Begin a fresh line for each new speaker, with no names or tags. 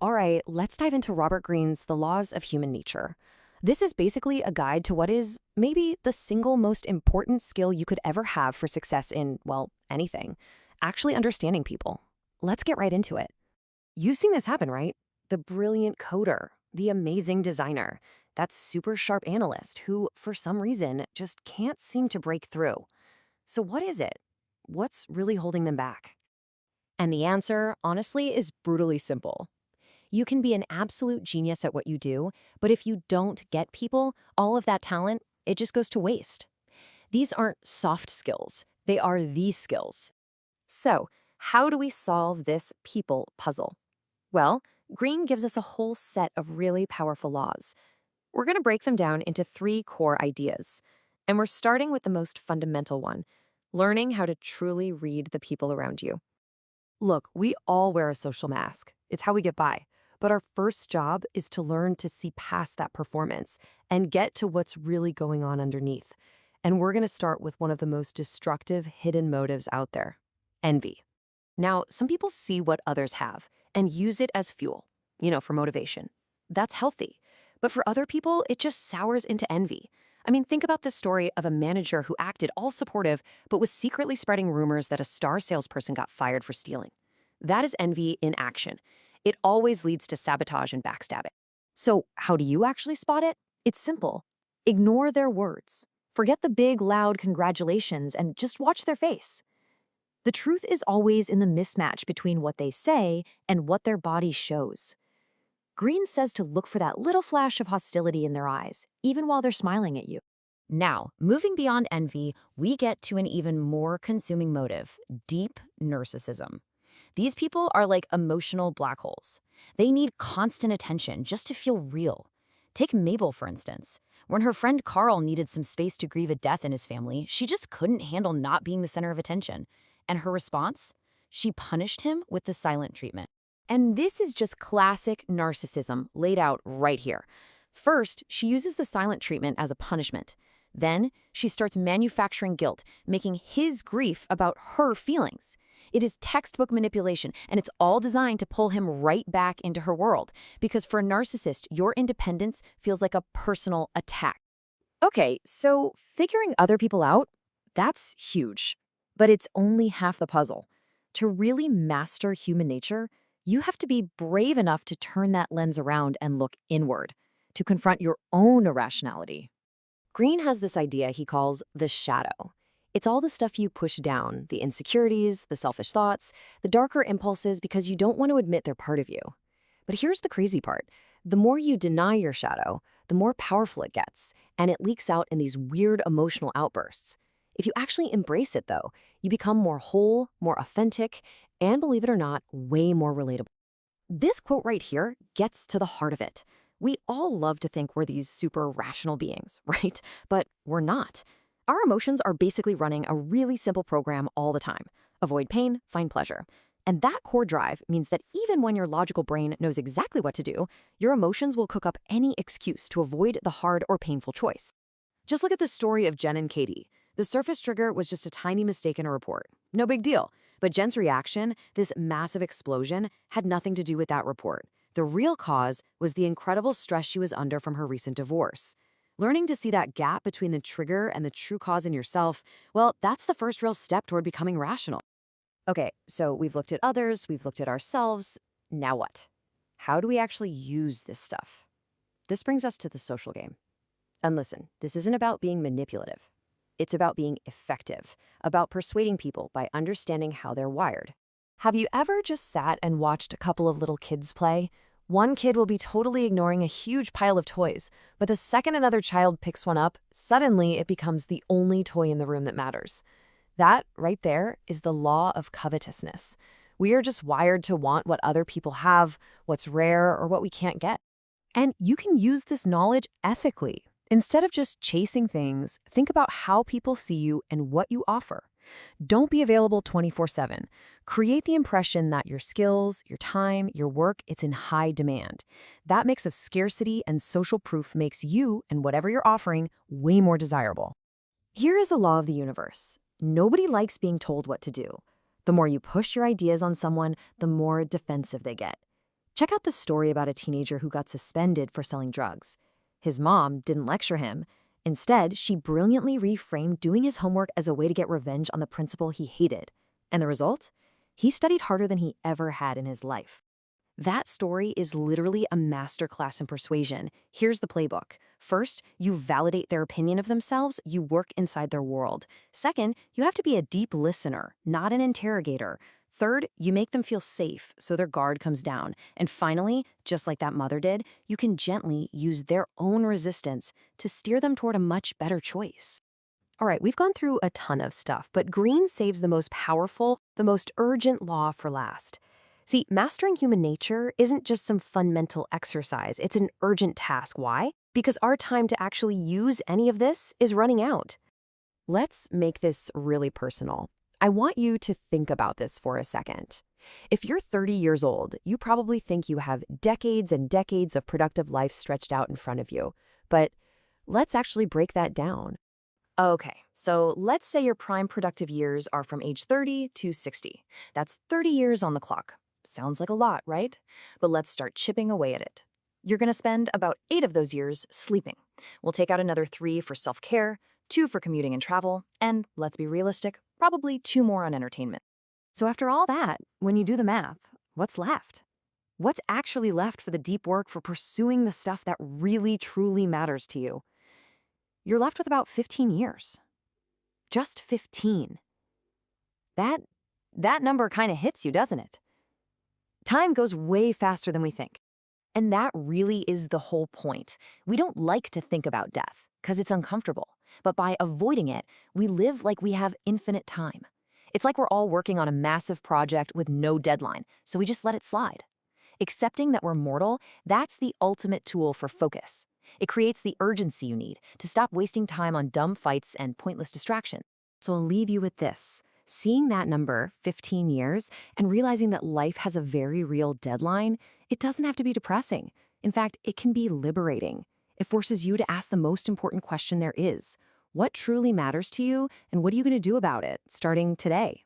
All right, let's dive into Robert Greene's The Laws of Human Nature. This is basically a guide to what is maybe the single most important skill you could ever have for success in, well, anything. Actually understanding people. Let's get right into it. You've seen this happen, right? The brilliant coder, the amazing designer, that super sharp analyst who, for some reason, just can't seem to break through. So what is it? What's really holding them back? And the answer, honestly, is brutally simple. You can be an absolute genius at what you do, but if you don't get people, all of that talent, it just goes to waste. These aren't soft skills, they are the skills. So, how do we solve this people puzzle? Well, Green gives us a whole set of really powerful laws. We're going to break them down into three core ideas. And we're starting with the most fundamental one, learning how to truly read the people around you. Look, we all wear a social mask. It's how we get by. But our first job is to learn to see past that performance and get to what's really going on underneath. And we're going to start with one of the most destructive hidden motives out there, envy. Now, some people see what others have and use it as fuel, for motivation. That's healthy. But for other people, it just sours into envy. I mean, think about the story of a manager who acted all supportive, but was secretly spreading rumors that a star salesperson got fired for stealing. That is envy in action. It always leads to sabotage and backstabbing. So how do you actually spot it? It's simple. Ignore their words. Forget the big, loud congratulations and just watch their face. The truth is always in the mismatch between what they say and what their body shows. Green says to look for that little flash of hostility in their eyes, even while they're smiling at you. Now, moving beyond envy, we get to an even more consuming motive, deep narcissism. These people are like emotional black holes. They need constant attention just to feel real. Take Mabel, for instance. When her friend Carl needed some space to grieve a death in his family, she just couldn't handle not being the center of attention. And her response? She punished him with the silent treatment. And this is just classic narcissism laid out right here. First, she uses the silent treatment as a punishment. Then, she starts manufacturing guilt, making his grief about her feelings. It is textbook manipulation, and it's all designed to pull him right back into her world. Because for a narcissist, your independence feels like a personal attack. Okay, so figuring other people out, that's huge. But it's only half the puzzle. To really master human nature, you have to be brave enough to turn that lens around and look inward, to confront your own irrationality. Green has this idea he calls the shadow. It's all the stuff you push down, the insecurities, the selfish thoughts, the darker impulses because you don't want to admit they're part of you. But here's the crazy part. The more you deny your shadow, the more powerful it gets, and it leaks out in these weird emotional outbursts. If you actually embrace it, though, you become more whole, more authentic, and believe it or not, way more relatable. This quote right here gets to the heart of it. We all love to think we're these super rational beings, right? But we're not. Our emotions are basically running a really simple program all the time. Avoid pain, find pleasure. And that core drive means that even when your logical brain knows exactly what to do, your emotions will cook up any excuse to avoid the hard or painful choice. Just look at the story of Jen and Katie. The surface trigger was just a tiny mistake in a report. No big deal. But Jen's reaction, this massive explosion, had nothing to do with that report. The real cause was the incredible stress she was under from her recent divorce. Learning to see that gap between the trigger and the true cause in yourself, well, that's the first real step toward becoming rational. Okay, so we've looked at others, we've looked at ourselves. Now what? How do we actually use this stuff? This brings us to the social game. And listen, this isn't about being manipulative. It's about being effective, about persuading people by understanding how they're wired. Have you ever just sat and watched a couple of little kids play? One kid will be totally ignoring a huge pile of toys, but the second another child picks one up, suddenly it becomes the only toy in the room that matters. That, right there, is the law of covetousness. We are just wired to want what other people have, what's rare, or what we can't get. And you can use this knowledge ethically. Instead of just chasing things, think about how people see you and what you offer. Don't be available 24/7. Create the impression that your skills, your time, your work, it's in high demand. That mix of scarcity and social proof makes you and whatever you're offering way more desirable. Here is a law of the universe. Nobody likes being told what to do. The more you push your ideas on someone, the more defensive they get. Check out the story about a teenager who got suspended for selling drugs. His mom didn't lecture him. Instead, she brilliantly reframed doing his homework as a way to get revenge on the principal he hated. And the result? He studied harder than he ever had in his life. That story is literally a masterclass in persuasion. Here's the playbook. First, you validate their opinion of themselves, you work inside their world. Second, you have to be a deep listener, not an interrogator. Third, you make them feel safe, so their guard comes down. And finally, just like that mother did, you can gently use their own resistance to steer them toward a much better choice. All right, we've gone through a ton of stuff, but Greene saves the most powerful, the most urgent law for last. See, mastering human nature isn't just some fun mental exercise, it's an urgent task. Why? Because our time to actually use any of this is running out. Let's make this really personal. I want you to think about this for a second. If you're 30 years old, you probably think you have decades and decades of productive life stretched out in front of you. But let's actually break that down. Okay, so let's say your prime productive years are from age 30 to 60. That's 30 years on the clock. Sounds like a lot, right? But let's start chipping away at it. You're going to spend about 8 of those years sleeping. We'll take out another 3 for self-care, 2 for commuting and travel, and let's be realistic, probably 2 more on entertainment. So after all that, when you do the math, what's left? What's actually left for the deep work for pursuing the stuff that really, truly matters to you? You're left with about 15 years. Just 15. That number kind of hits you, doesn't it? Time goes way faster than we think. And that really is the whole point. We don't like to think about death because it's uncomfortable. But by avoiding it, we live like we have infinite time. It's like we're all working on a massive project with no deadline, so we just let it slide. Accepting that we're mortal, that's the ultimate tool for focus. It creates the urgency you need to stop wasting time on dumb fights and pointless distraction. So I'll leave you with this. Seeing that number, 15 years, and realizing that life has a very real deadline, it doesn't have to be depressing. In fact, it can be liberating. It forces you to ask the most important question there is. What truly matters to you, and what are you going to do about it, starting today?